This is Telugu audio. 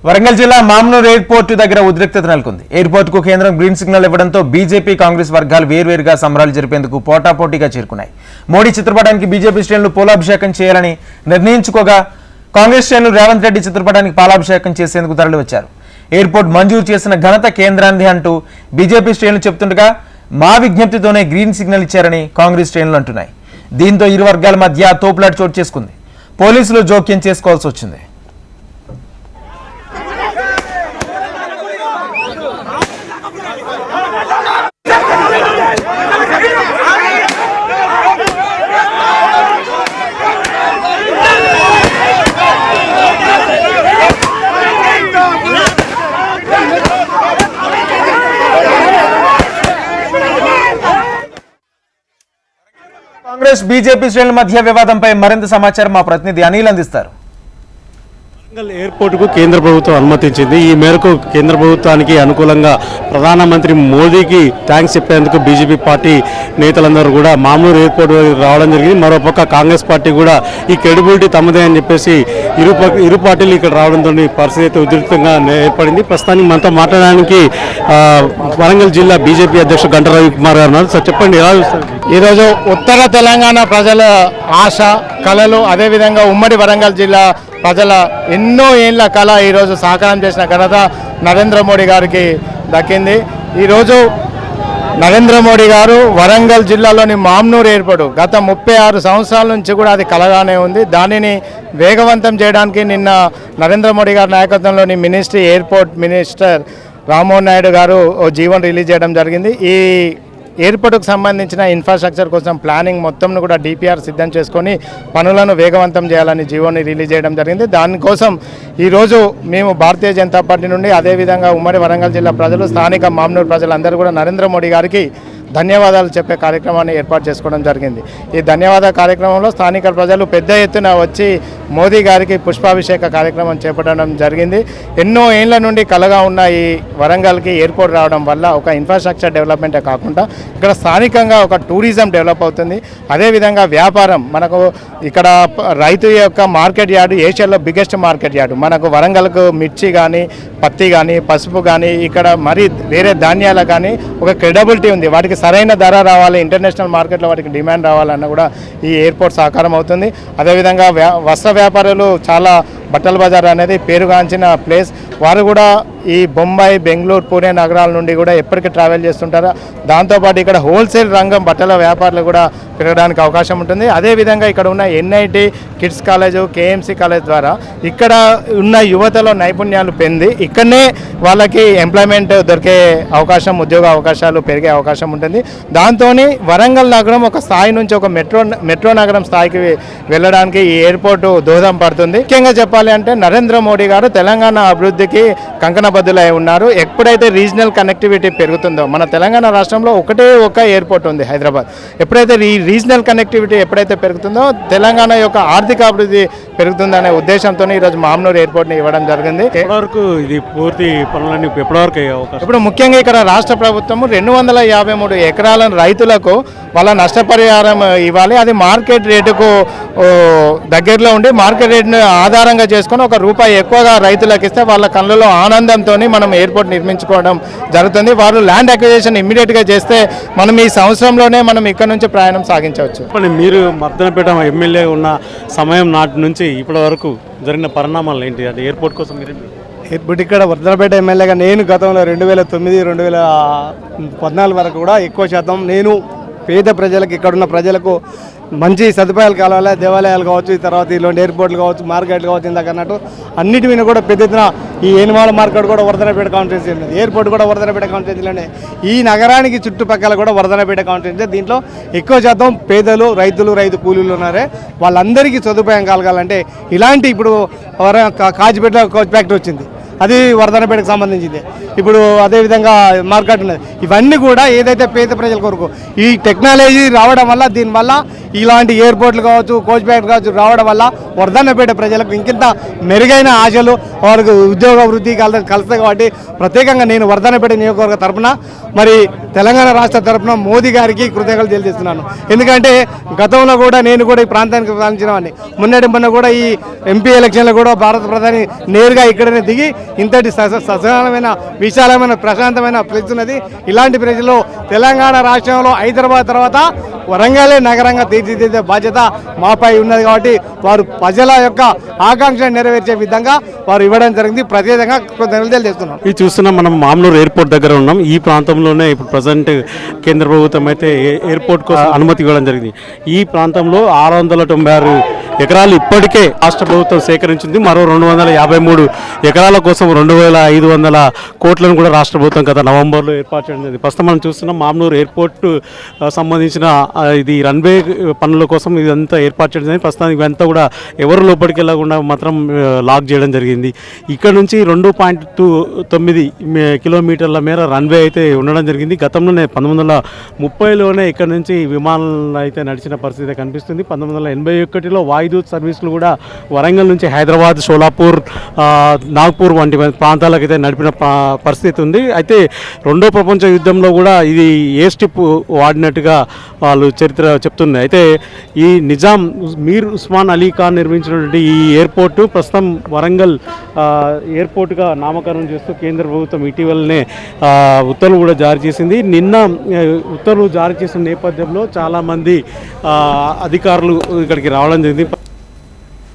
వరంగల్ జిల్లా మామ్నూర్ ఎయిర్పోర్టు దగ్గర ఉద్రిక్తత నెలకొంది. ఎయిర్పోర్టుకు కేంద్రం గ్రీన్ సిగ్నల్ ఇవ్వడంతో బీజేపీ కాంగ్రెస్ వర్గాలు వేర్వేరుగా సంబరాలు జరిపేందుకు పోటాపోటీగా చేరుకున్నాయి. మోడీ చిత్రపటానికి బీజేపీ శ్రేణులు పూలాభిషేకం చేయాలని నిర్ణయించుకోగా కాంగ్రెస్ శ్రేణులు రేవంత్ రెడ్డి చిత్రపటానికి పాలాభిషేకం చేసేందుకు తరలివచ్చారు. ఎయిర్పోర్ట్ మంజూరు చేసిన ఘనత కేంద్రాంది అంటూ బీజేపీ శ్రేణులు చెబుతుండగా మా విజ్ఞప్తితోనే గ్రీన్ సిగ్నల్ ఇచ్చారని కాంగ్రెస్ శ్రేణులు అంటున్నాయి. దీంతో ఇరు వర్గాల మధ్య తోపులాట చోటు చేసుకుంది. పోలీసులు జోక్యం చేసుకోవాల్సి వచ్చింది. కాంగ్రెస్ బీజేపీ శ్రేణుల మధ్య వివాదంపై మరింత సమాచారం మా ప్రతినిధి అనిల్ అందిస్తారు. వరంగల్ ఎయిర్పోర్టుకు కేంద్ర ప్రభుత్వం అనుమతించింది. ఈ మేరకు కేంద్ర ప్రభుత్వానికి అనుకూలంగా ప్రధానమంత్రి మోదీకి థ్యాంక్స్ చెప్పేందుకు బీజేపీ పార్టీ నేతలందరూ కూడా మామ్నూర్ ఎయిర్పోర్ట్ రావడం జరిగింది. మరోపక్క కాంగ్రెస్ పార్టీ కూడా ఈ క్రెడిబిలిటీ తమదే అని చెప్పేసి ఇరు పార్టీలు ఇక్కడ రావడంతో పరిస్థితి అయితే ఉధృతంగా ఏర్పడింది. ప్రస్తుతానికి మనతో మాట్లాడడానికి వరంగల్ జిల్లా బీజేపీ అధ్యక్షుడు గంటా రవికుమార్ గారు ఉన్నారు. సార్ చెప్పండి, ఎలా చూస్తారు? ఈరోజు ఉత్తర తెలంగాణ ప్రజల ఆశ కళలు, అదేవిధంగా ఉమ్మడి వరంగల్ జిల్లా ప్రజల ఎన్నో ఏళ్ల కళ ఈరోజు సాకారం చేసిన ఘనత నరేంద్ర మోడీ గారికి దక్కింది. ఈరోజు నరేంద్ర మోడీ గారు వరంగల్ జిల్లాలోని మామ్నూర్ ఎయిర్పోర్టు గత 36 సంవత్సరాల నుంచి కూడా అది కలగానే ఉంది. దానిని వేగవంతం చేయడానికి నిన్న నరేంద్ర మోడీ గారి నాయకత్వంలోని ఎయిర్పోర్ట్ మినిస్టర్ రామ్మోహన్ నాయుడు గారు ఓ జీవోని రిలీజ్ చేయడం జరిగింది. ఈ ఎయిర్పోర్టుకు సంబంధించిన ఇన్ఫ్రాస్ట్రక్చర్ కోసం ప్లానింగ్ మొత్తంను కూడా డిపిఆర్ సిద్ధం చేసుకొని పనులను వేగవంతం చేయాలని జీవోని రిలీజ్ చేయడం జరిగింది. దానికోసం ఈరోజు మేము భారతీయ జనతా పార్టీ నుండి అదేవిధంగా ఉమ్మడి వరంగల్ జిల్లా ప్రజలు, స్థానిక మామ్నూర్ ప్రజలందరూ కూడా నరేంద్ర మోడీ గారికి ధన్యవాదాలు చెప్పే కార్యక్రమాన్ని ఏర్పాటు చేసుకోవడం జరిగింది. ఈ ధన్యవాద కార్యక్రమంలో స్థానిక ప్రజలు పెద్ద ఎత్తున వచ్చి మోదీ గారికి పుష్పాభిషేక కార్యక్రమం చేపట్టడం జరిగింది. ఎన్నో ఏళ్ల నుండి కలగా ఉన్న ఈ వరంగల్కి ఎయిర్పోర్ట్ రావడం వల్ల ఒక ఇన్ఫ్రాస్ట్రక్చర్ డెవలప్మెంటే కాకుండా ఇక్కడ స్థానికంగా ఒక టూరిజం డెవలప్ అవుతుంది. అదేవిధంగా వ్యాపారం, మనకు ఇక్కడ రైతు యొక్క మార్కెట్ యార్డు ఏషియాలో బిగ్గెస్ట్ మార్కెట్ యార్డు. మనకు వరంగల్కు మిర్చి కానీ, పత్తి కానీ, పసుపు కానీ, ఇక్కడ మరి వేరే ధాన్యాలు కానీ ఒక క్రెడిబిలిటీ ఉంది. వాటికి సరైన ధర రావాలి, ఇంటర్నేషనల్ మార్కెట్లో వాటికి డిమాండ్ రావాలన్న కూడా ఈ ఎయిర్పోర్ట్ సాకారం అవుతుంది. అదేవిధంగా వస్త్ర వ్యాపారులు చాలా బట్టల బజార్ అనేది పేరుగాంచిన ప్లేస్. వారు కూడా ఈ బొంబాయి, బెంగళూరు, పూణే నగరాల నుండి కూడా ఎప్పటికీ ట్రావెల్ చేస్తుంటారు. దాంతోపాటు ఇక్కడ హోల్సేల్ రంగం బట్టల వ్యాపారులు కూడా పెరగడానికి అవకాశం ఉంటుంది. అదేవిధంగా ఇక్కడ ఉన్న NIT kids college, KMC college ద్వారా ఇక్కడ ఉన్న యువతలో నైపుణ్యాలు పెంది ఇక్కడనే వాళ్ళకి ఎంప్లాయ్మెంట్ దొరికే అవకాశం, ఉద్యోగ అవకాశాలు పెరిగే అవకాశం ఉంటుంది. దాంతో వరంగల్ నగరం ఒక స్థాయి నుంచి ఒక మెట్రో నగరం స్థాయికి వెళ్ళడానికి ఈ ఎయిర్పోర్టు దోహదం పడుతుంది. ముఖ్యంగా చెప్పాలి అంటే నరేంద్ర మోడీ గారు తెలంగాణ అభివృద్ధికి కంకణబద్దులై ఉన్నారు. ఎప్పుడైతే రీజనల్ కనెక్టివిటీ పెరుగుతుందో, మన తెలంగాణ రాష్ట్రంలో ఒకటే ఒక ఎయిర్పోర్ట్ ఉంది, హైదరాబాద్. ఎప్పుడైతే ఈ రీజనల్ కనెక్టివిటీ ఎప్పుడైతే పెరుగుతుందో తెలంగాణ యొక్క ఆర్థిక అభివృద్ధి పెరుగుతుందనే ఉద్దేశంతో ఈరోజు మామ్నూర్ ఎయిర్పోర్ట్ని ఇవ్వడం జరిగింది. ఎప్పటివరకు ఇది పూర్తి పనులన్నీ ఎప్పటివరకు అయ్యే అవకాశం? ఇప్పుడు ముఖ్యంగా ఇక్కడ రాష్ట్ర ప్రభుత్వము 253 ఎకరాలను రైతులకు వాళ్ళ నష్టపరిహారం ఇవ్వాలి. అది మార్కెట్ రేటుకు దగ్గరలో ఉండి మార్కెట్ రేటును ఆధారంగా చేసుకొని ₹1 ఎక్కువగా రైతులకు ఇస్తే వాళ్ళ కళ్ళలో ఆనందంతో మనం ఎయిర్పోర్ట్ నిర్మించుకోవడం జరుగుతుంది. వారు ల్యాండ్ అక్విజిషన్ ఇమ్మీడియట్గా చేస్తే మనం ఈ సంవత్సరంలోనే మనం ఇక్కడ నుంచి ప్రయాణం సాగించవచ్చు. మీరు మర్దనపేట ఎమ్మెల్యే ఉన్న సమయం నాటి నుంచి ఇప్పటి వరకు జరిగిన పరిణామాలు ఏంటి? అంటే ఎయిర్పోర్ట్ కోసం ఇప్పుడు ఇక్కడ వర్ధనపేట ఎమ్మెల్యేగా నేను గతంలో 2009, 2014 వరకు కూడా ఎక్కువ శాతం నేను పేద ప్రజలకు, ఇక్కడున్న ప్రజలకు మంచి సదుపాయాలు కావాలి. దేవాలయాలు కావచ్చు, తర్వాత ఇలాంటి ఎయిర్పోర్ట్లు కావచ్చు, మార్కెట్లు కావచ్చు, ఇందాక అన్నట్టు అన్నిటి మీద కూడా పెద్ద ఎత్తున ఈ ఏనుమాల మార్కెట్ కూడా వర్ధనపేట కాన్స్టిట్యున్సీ ఉంది, ఎయిర్పోర్ట్ కూడా వర్ధనపేట కాన్స్టిట్యున్సీలోనే. ఈ నగరానికి చుట్టుపక్కల కూడా వర్ధనపేట కాన్స్టిట్యున్సీ. దీంట్లో ఎక్కువ శాతం పేదలు, రైతు కూలీలు ఉన్నారే. వాళ్ళందరికీ సదుపాయం కలగాలంటే ఇలాంటి ఇప్పుడు కాజిపేటలో కోచ్ ఫ్యాక్టరీ వచ్చింది, అది వర్ధనపేటకు సంబంధించింది. ఇప్పుడు అదేవిధంగా మార్కెట్ ఉన్నది. ఇవన్నీ కూడా ఏదైతే పేద ప్రజల కొరకు ఈ టెక్నాలజీ రావడం వల్ల, దీనివల్ల ఇలాంటి ఎయిర్పోర్ట్లు కావచ్చు, కోచ్ ఫ్యాక్టరీ కావచ్చు రావడం వల్ల వర్ధనపేట ప్రజలకు ఇంకింత మెరుగైన ఆశలు, వారికి ఉద్యోగ వృద్ధి కలుస్తాయి. కాబట్టి ప్రత్యేకంగా నేను వర్ధనపేట నియోజకవర్గ తరఫున మరి తెలంగాణ రాష్ట్ర తరఫున మోదీ గారికి కృతజ్ఞతలు తెలియజేస్తున్నాను. ఎందుకంటే గతంలో కూడా నేను కూడా ఈ ప్రాంతానికి పాలించిన వాడిని. మొన్న కూడా ఈ ఎంపీ ఎలక్షన్లో కూడా భారత ప్రధాని నేరుగా ఇక్కడనే దిగి ఇంతటి ససలమైన విశాలమైన ప్రశాంతమైన ప్లేస్ ఉన్నది. ఇలాంటి ప్రజలు తెలంగాణ రాష్ట్రంలో హైదరాబాద్ తర్వాత వరంగలే నగరంగా తీర్చిదిద్దే బాధ్యత మాపై ఉన్నది. కాబట్టి వారు ప్రజల యొక్క ఆకాంక్షను నెరవేర్చే విధంగా వారు ఇవ్వడం జరిగింది. ప్రత్యేకంగా కృతజ్ఞతలు చేస్తున్నాం. ఇది చూస్తున్నాం, మనం మామూలు ఎయిర్పోర్ట్ దగ్గర ఉన్నాం. ఈ ప్రాంతంలోనే ఇప్పుడు ప్రజెంట్ కేంద్ర ప్రభుత్వం అయితే ఎయిర్పోర్ట్ కోసం అనుమతి ఇవ్వడం జరిగింది. ఈ ప్రాంతంలో 696 ఎకరాలు ఇప్పటికే రాష్ట్ర ప్రభుత్వం సేకరించింది. మరో 253 ఎకరాల కోసం 2500 కోట్లను కూడా రాష్ట్ర ప్రభుత్వం గత నవంబర్లో ఏర్పాటు చేయడం జరిగింది. ప్రస్తుతం మనం చూస్తున్నాం మామూలు ఎయిర్పోర్ట్ సంబంధించిన ఇది రన్వే పనుల కోసం ఇదంతా ఏర్పాటు చేయడం జరిగింది. ప్రస్తుతానికి ఇవంతా కూడా ఎవరు లోపలికి వెళ్ళకుండా మాత్రం లాక్ చేయడం జరిగింది. ఇక్కడ నుంచి 2.29 కిలోమీటర్ల మేర రన్వే అయితే ఉండడం జరిగింది. గతంలోనే 1930లోనే ఇక్కడ నుంచి విమానాలు అయితే నడిచిన పరిస్థితి కనిపిస్తుంది. 1981లో వాయుదూత్ సర్వీసులు కూడా వరంగల్ నుంచి హైదరాబాద్, షోలాపూర్, నాగ్పూర్ వంటి ప్రాంతాలకు అయితే నడిపిన పరిస్థితి ఉంది. అయితే రెండో ప్రపంచ యుద్ధంలో కూడా ఇది ఏ స్టిప్ వాడినట్టుగా వాళ్ళు చరిత్ర చెప్తుంది. అయితే ఈ నిజాం మీర్ ఉస్మాన్ అలీ ఖాన్ నిర్మించినటువంటి ఈ ఎయిర్పోర్టు ప్రస్తుతం వరంగల్ ఎయిర్పోర్ట్గా నామకరణం చేస్తూ కేంద్ర ప్రభుత్వం ఇటీవలనే ఉత్తర్వులు కూడా జారీ చేసింది. నిన్న ఉత్తర్వులు జారీ చేసిన నేపథ్యంలో చాలామంది అధికారులు ఇక్కడికి రావడం జరిగింది.